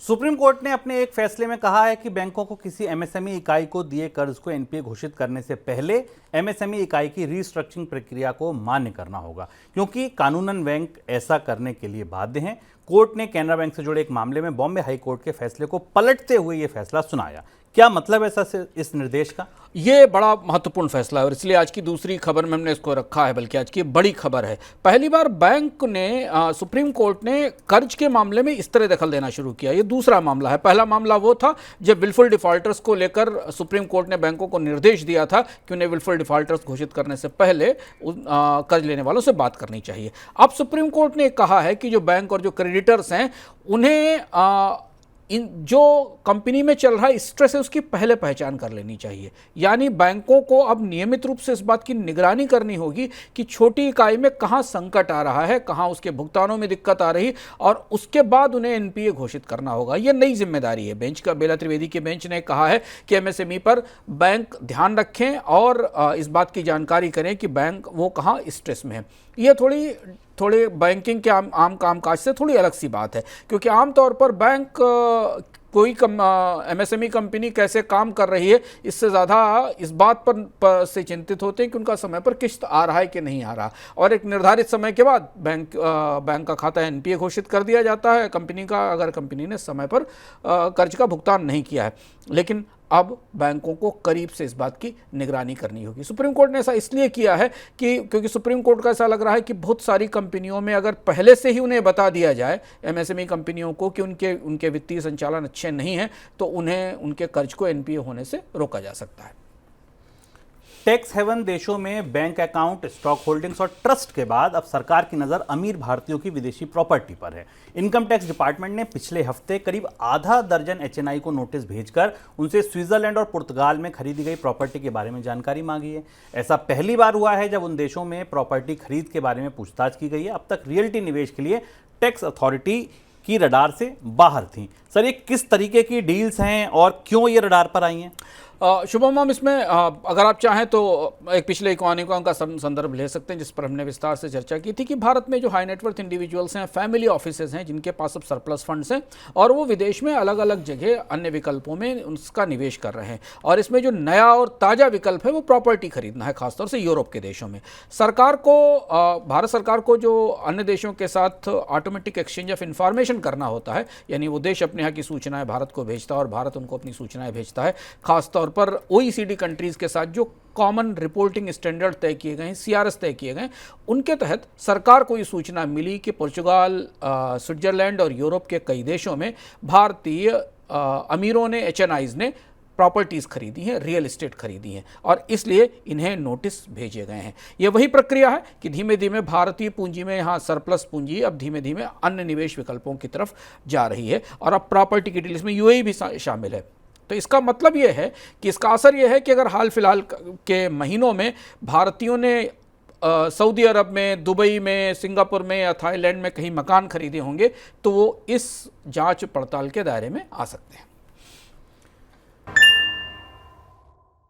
Supreme court ने अपने एक फैसले में कहा है कि बैंकों को किसी एमएसएमई इकाई को दिए कर्ज को एनपीए घोषित करने से पहले एमएसएमई इकाई की रीस्ट्रक्चरिंग प्रक्रिया को मान्य करना होगा, क्योंकि कानूनन बैंक ऐसा करने के लिए बाध्य हैं। कोर्ट ने कैनरा बैंक से जुड़े एक मामले में बॉम्बे हाई कोर्ट के फैसले को पलटते हुए यह फैसला सुनाया। क्या मतलब ऐसा इस निर्देश का? ये बड़ा महत्वपूर्ण फैसला है और इसलिए आज की दूसरी खबर में हमने इसको रखा है, बल्कि आज की बड़ी खबर है। पहली बार बैंक ने सुप्रीम कोर्ट ने कर्ज के मामले में इस तरह दखल देना शुरू किया। ये दूसरा मामला है। पहला मामला वो था जब विलफुल डिफॉल्टर्स को लेकर सुप्रीम कोर्ट ने बैंकों को निर्देश दिया था कि उन्हें विलफुल डिफॉल्टर्स घोषित करने से पहले कर्ज लेने वालों से बात करनी चाहिए। अब सुप्रीम कोर्ट ने कहा है कि जो बैंक और जो क्रेडिटर्स हैं उन्हें इन जो कंपनी में चल रहा है स्ट्रेस है उसकी पहले पहचान कर लेनी चाहिए। यानी बैंकों को अब नियमित रूप से इस बात की निगरानी करनी होगी कि छोटी इकाई में कहां संकट आ रहा है, कहां उसके भुगतानों में दिक्कत आ रही, और उसके बाद उन्हें एनपीए घोषित करना होगा। यह नई जिम्मेदारी है। बेंच का बेला त्रिवेदी के बेंच ने कहा है कि एमएसएमई पर बैंक ध्यान रखें और इस बात की जानकारी करें कि बैंक वो कहां स्ट्रेस में है। यह थोड़े बैंकिंग के आम कामकाज से थोड़ी अलग सी बात है, क्योंकि आमतौर पर बैंक कोई एमएसएमई कंपनी कैसे काम कर रही है इससे ज़्यादा इस बात पर से चिंतित होते हैं कि उनका समय पर किस्त आ रहा है कि नहीं आ रहा, और एक निर्धारित समय के बाद बैंक का खाता एनपीए घोषित कर दिया जाता है कंपनी का, अगर कंपनी ने समय पर कर्ज का भुगतान नहीं किया है। लेकिन अब बैंकों को करीब से इस बात की निगरानी करनी होगी। सुप्रीम कोर्ट ने ऐसा इसलिए किया है कि क्योंकि सुप्रीम कोर्ट का ऐसा लग रहा है कि बहुत सारी कंपनियों में अगर पहले से ही उन्हें बता दिया जाए, एमएसएमई कंपनियों को, कि उनके वित्तीय संचालन अच्छे नहीं हैं, तो उन्हें उनके कर्ज को एनपीए होने से रोका जा सकता है। टैक्स हेवन देशों में बैंक अकाउंट, स्टॉक होल्डिंग्स और ट्रस्ट के बाद अब सरकार की नज़र अमीर भारतीयों की विदेशी प्रॉपर्टी पर है। इनकम टैक्स डिपार्टमेंट ने पिछले हफ्ते करीब आधा दर्जन एचएनआई को नोटिस भेजकर उनसे स्विट्जरलैंड और पुर्तगाल में खरीदी गई प्रॉपर्टी के बारे में जानकारी मांगी है। ऐसा पहली बार हुआ है जब उन देशों में प्रॉपर्टी खरीद के बारे में पूछताछ की गई है। अब तक रियल्टी निवेश के लिए टैक्स अथॉरिटी की रडार से बाहर थी। सर, ये किस तरीके की डील्स हैं और क्यों ये रडार पर आई हैं? शुभम मैम, इसमें अगर आप चाहें तो एक पिछले इकोनॉमिकों का संदर्भ ले सकते हैं जिस पर हमने विस्तार से चर्चा की थी कि भारत में जो हाई नेटवर्थ इंडिविजुअल्स हैं, फैमिली ऑफिसेज हैं, जिनके पास अब सरप्लस फंड्स हैं और वो विदेश में अलग अलग जगह अन्य विकल्पों में उसका निवेश कर रहे हैं। और इसमें जो नया और ताज़ा विकल्प है वो प्रॉपर्टी खरीदना है, खासतौर से यूरोप के देशों में। भारत सरकार को जो अन्य देशों के साथ ऑटोमेटिक एक्सचेंज ऑफ इंफॉर्मेशन करना होता है, यानी वो देश अपने यहाँ की सूचनाएं भारत को भेजता है और भारत उनको अपनी सूचनाएं भेजता है, खासतौर पर ओईसीडी कंट्रीज के साथ जो कॉमन रिपोर्टिंग स्टैंडर्ड तय किए गए हैं, सीआरएस तय किए गए, उनके तहत सरकार को ये सूचना मिली कि पुर्तगाल, स्विट्जरलैंड और यूरोप के कई देशों में भारतीय अमीरों ने, एचएनआईज ने प्रॉपर्टीज़ खरीदी हैं, रियल एस्टेट खरीदी हैं, और इसलिए इन्हें नोटिस भेजे गए हैं। ये वही प्रक्रिया है कि धीमे धीमे भारतीय पूंजी में यहाँ सरप्लस पूंजी अब धीमे धीमे अन्य निवेश विकल्पों की तरफ जा रही है, और अब प्रॉपर्टी की डील्स में यूएई भी शामिल है। तो इसका मतलब यह है कि इसका असर यह है कि अगर हाल फिलहाल के महीनों में भारतीयों ने सऊदी अरब में, दुबई में, सिंगापुर में या थाईलैंड में कहीं मकान खरीदे होंगे तो वो इस जांच पड़ताल के दायरे में आ सकते हैं।